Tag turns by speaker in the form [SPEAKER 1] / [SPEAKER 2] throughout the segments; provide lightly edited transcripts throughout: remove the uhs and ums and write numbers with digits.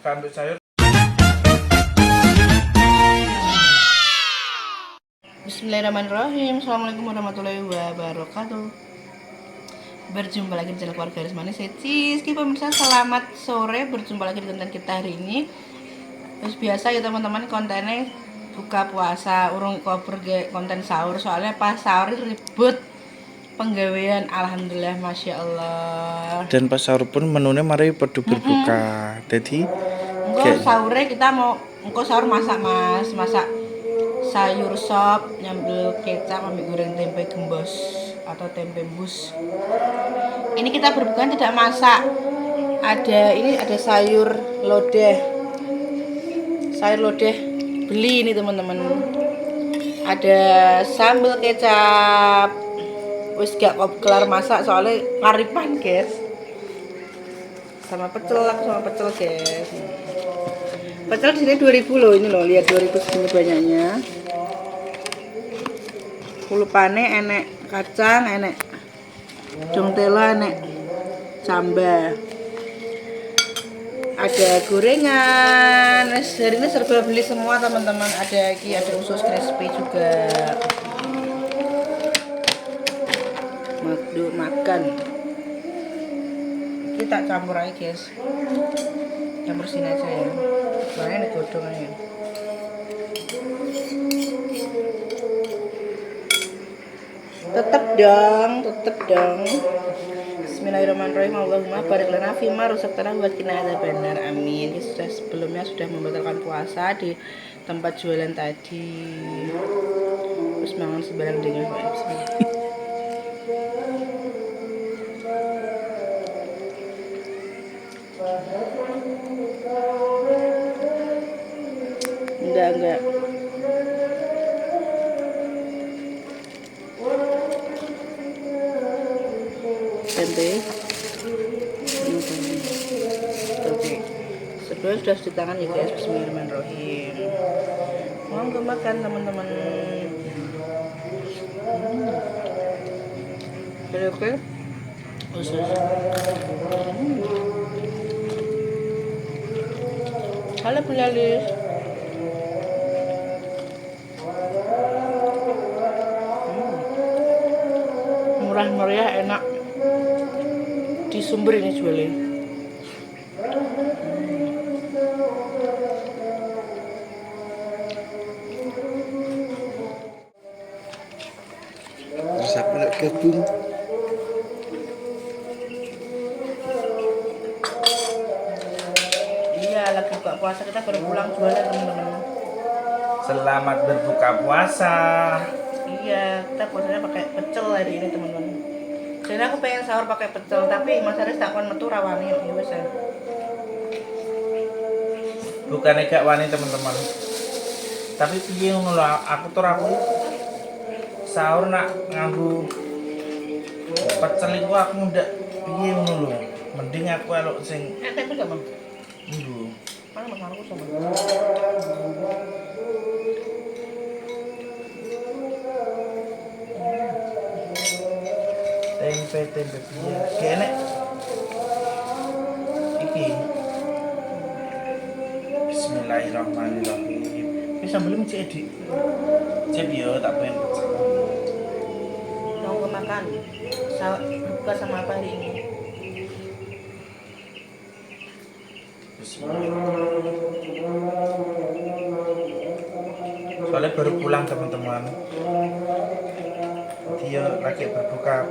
[SPEAKER 1] Kambing sayur.
[SPEAKER 2] Bismillahirrahmanirrahim. Assalamualaikum warahmatullahi wabarakatuh. Berjumpa lagi di channel Keluarga Garis Manis. Saya Rizky, pemirsa. Selamat sore. Berjumpa lagi di konten kita hari ini. Terus biasa ya teman-teman, kontennya buka puasa, urung koper konten sahur. Soalnya pas sahur ribut penggawean. Alhamdulillah, masya Allah.
[SPEAKER 1] Dan pas sahur pun menunya mari perlu berbuka. Jadi
[SPEAKER 2] engko sahurnya kita mau sahur masak sayur sop, nyambel kecap, ambil goreng tempe gembos atau tempe bus. Ini kita berbuka tidak masak. Ada sayur lodeh. Sayur lodeh beli ini teman-teman. Ada sambal kecap. Wis gak kelar masak soalnya ngaripan, guys. Sama pecel guys. Pecel di sini 2000 loh, ini loh, lihat 2000 segini banyaknya. Kulupane enek kacang, enek dongtela, enek camba. Ada gorengan. Hari ini serba beli semua teman-teman. Ada usus crispy juga. Makan. Kita campur aja, guys. Campur sini aja ya. Soalnya digodong aja. Tetep dong. Bismillahirrahmanirrahim. Allahumma barik lana fima razaqtana wa qina adzabannar. Amin. Sebelumnya sudah membatalkan puasa di tempat jualan tadi. Terus mangan sembarang dengan bismillah. Enggak. Tempe. Oke. Sebelumnya sudah cuci tangan ya guys. Bismillahirrahmanirrahim. Mau makan teman-teman. Oke. Usus. Halo penyalis. Murah meriah, enak. Di Sumber ini jualnya.
[SPEAKER 1] terus aku nak gabung.
[SPEAKER 2] Iya, lagi buka puasa, kita baru pulang jualan teman-teman.
[SPEAKER 1] Selamat berbuka puasa.
[SPEAKER 2] Iya, kita puasanya pakai pecel hari ini teman-teman. Jadi aku pengen sahur pakai pecel, tapi Mas Aris takon metu rawani ya wis.
[SPEAKER 1] Bukannya gak wani teman-teman. Tapi piye ngono lho, aku sahur nak nganggo pecel iku aku ndak piye ngono lho. Mending aku elok sing
[SPEAKER 2] Tempe gak, Bang?
[SPEAKER 1] nggo.
[SPEAKER 2] Mana Mas aku sama.
[SPEAKER 1] Tempe piye. Kene iki. Bismillahirrahmanirrahim. Bisa beli mecek Dik. Cep yo tak pengen pecel.
[SPEAKER 2] Mau makan. Buka sama apa hari ini?
[SPEAKER 1] Soalnya baru pulang teman-teman. Dia lagi berbuka.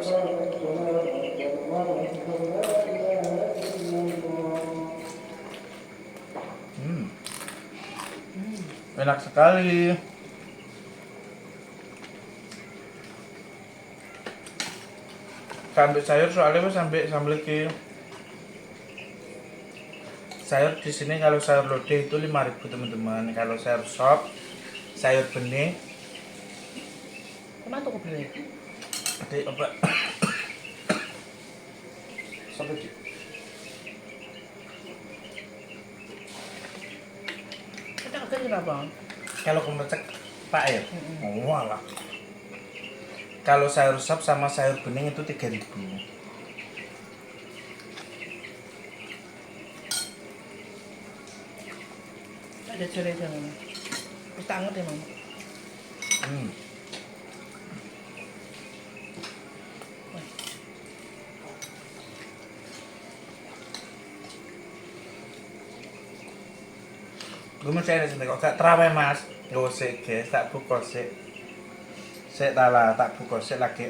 [SPEAKER 1] Enak sekali. Sambil sayur soalnya mas sambil ke sayur di sini. Kalau sayur lodeh itu 5.000 teman-teman. Kalau sayur sop, sayur benih,
[SPEAKER 2] Kemana tuh beli?
[SPEAKER 1] ada apa? Sampai di
[SPEAKER 2] Kita agak berapa?
[SPEAKER 1] kalau kemercek Pak ya? Walah. Kalau sayur sop sama sayur bening itu 3.000.
[SPEAKER 2] Ada cerai jangan. Terus tak ngerti mama.
[SPEAKER 1] Hmm. Gue mesti ada sini kok gak terawih mas. Gak sik guys, tak buka sik. Sik tala, tak buka sik lagi.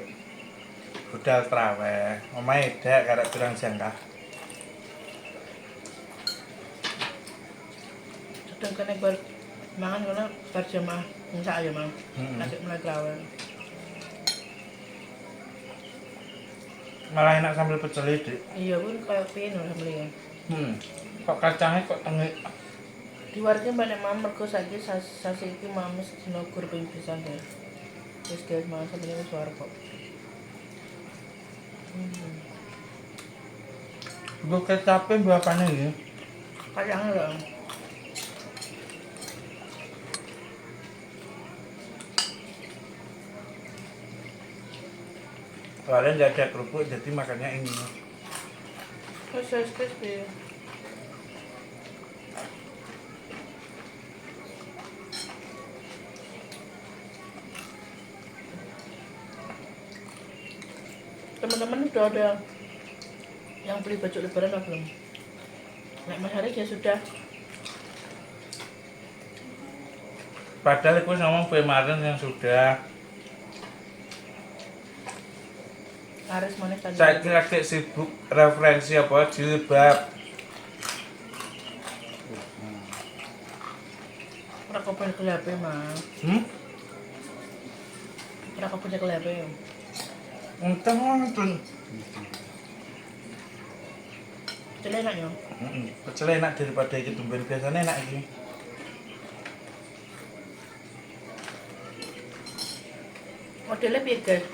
[SPEAKER 1] Budal terawih. Omae dek karek kurang jangka.
[SPEAKER 2] Sedang kena bar mangan karena bar jamaah ngsak ya mam. Lagi mulai terawih.
[SPEAKER 1] Malah enak sambil pecel dik.
[SPEAKER 2] Iya pun kayak piye no sambelnya.
[SPEAKER 1] Kok kacangnya kok tengik.
[SPEAKER 2] Di warga banyak mam mergo saiki sasi iki mames dina gur ping pisan ya. Terus guys mangan sambelnya wis war kok.
[SPEAKER 1] Gue kecapnya berapanya ya?
[SPEAKER 2] Kacangnya lho.
[SPEAKER 1] Soalnya nggak ada kerupuk jadi makannya ini.
[SPEAKER 2] Terus crispy. Teman-teman udah ada yang beli baju lebaran apa belum? Nek Mas Haris ya sudah.
[SPEAKER 1] Padahal aku ngomong kemarin yang sudah.
[SPEAKER 2] Haris manis tadi.
[SPEAKER 1] Saya lagi sibuk referensi apa jilbab.
[SPEAKER 2] Ora kok punya kelepe Mas. Ora kok punya kelepe.
[SPEAKER 1] Entah nonton.
[SPEAKER 2] Jadi enak ya?
[SPEAKER 1] Pecel enak daripada itu tumben biasanya enak ini.
[SPEAKER 2] Modelnya piye guys?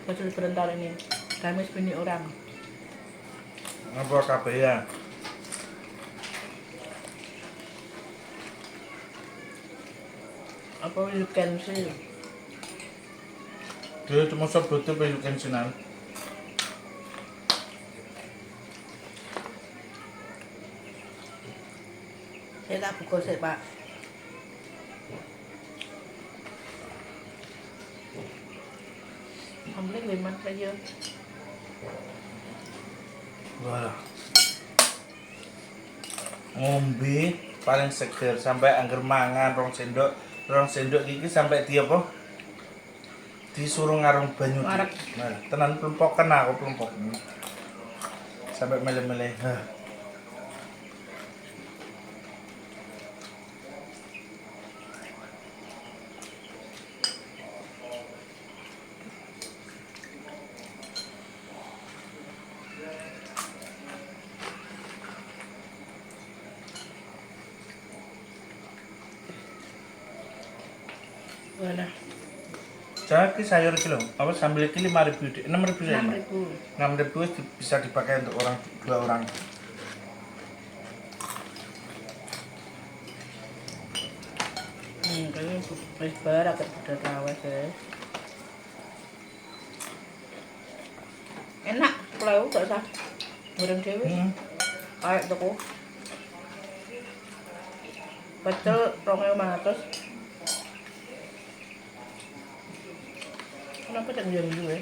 [SPEAKER 2] Baju lebaran tahun ini. Gamis bini orang.
[SPEAKER 1] Apa kabeh ya?
[SPEAKER 2] Apa you can see?
[SPEAKER 1] Dia cuma sebut itu pengen sinan.
[SPEAKER 2] Saya tak buka sih Pak. Ambil lemas aja.
[SPEAKER 1] Wah. Ngombe paling seger sampai angger mangan rong sendok iki sampai dia apa? Disuruh ngarung banyu.
[SPEAKER 2] Ngarep.
[SPEAKER 1] Nah, tenan plempok aku plempok. Sampai mele-mele.
[SPEAKER 2] Mana?
[SPEAKER 1] Jadi sayur kilo, apa sambil iki 5.000, 6.000 saja.
[SPEAKER 2] 6.000.
[SPEAKER 1] 6.000 bisa dipakai untuk dua orang.
[SPEAKER 2] Kayaknya wis bar agak udah tawas ya. Enak, kalau gak usah goreng dewe. Kayak toko. Pecel 2.500. Kenapa tak jual dulu ya?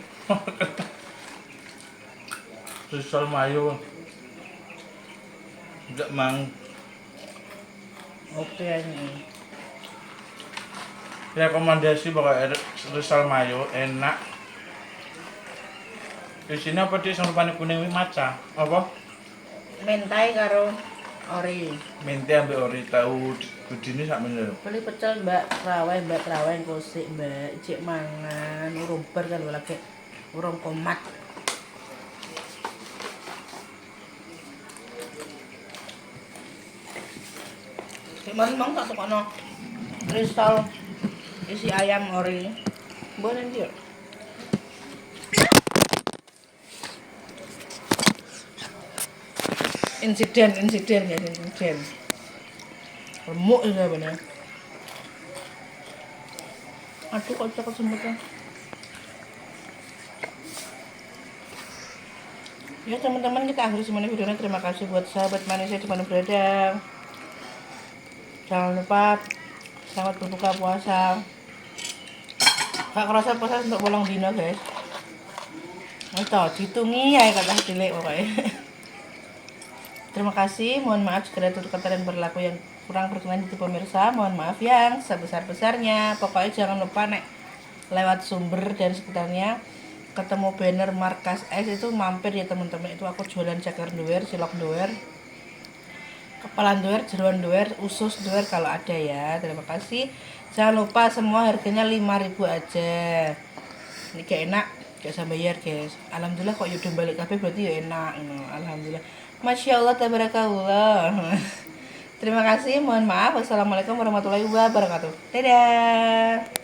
[SPEAKER 1] Risol mayo. Enggak mang.
[SPEAKER 2] Oke ini.
[SPEAKER 1] Rekomendasi pokoknya risol mayo enak. Di sini apa dia sama panik kuning maca? Apa?
[SPEAKER 2] Mentai karo ori.
[SPEAKER 1] Mente ambil ori tahu budine sak meneh.
[SPEAKER 2] Beli pecel mbak terawih kosik mbak cik mangan urung bar kan lagi urung komat. Gimana mang tak tukokno kristal isi ayam ori. Boleh dia. Insiden ya insiden. Remuk ya bener. Aduh kok cakep semutnya. Ya teman-teman kita akhiri semuanya videonya. Terima kasih buat sahabat manusia di mana berada. Jangan lupa selamat berbuka puasa. Gak kerasa puasa untuk bolong dino guys. Itu dihitungi ya kata cilik pokoknya. Terima kasih, mohon maaf jika ada tutur kata dan berlaku yang kurang berkenan di pemirsa. Mohon maaf yang sebesar-besarnya. Pokoknya jangan lupa nek lewat Sumber dan sekitarnya ketemu banner markas es itu mampir ya teman-teman. Itu aku jualan ceker doer, cilok doer, kepala doer, jeruan doer, usus doer kalau ada ya. Terima kasih. Jangan lupa semua harganya 5.000 aja. Ini gak enak, gak usah bayar guys. Alhamdulillah kok yaudah balik kafe berarti ya enak. Alhamdulillah. Masya Allah, tabarakallah. Terima kasih, mohon maaf. Wassalamualaikum warahmatullahi wabarakatuh. Dadah.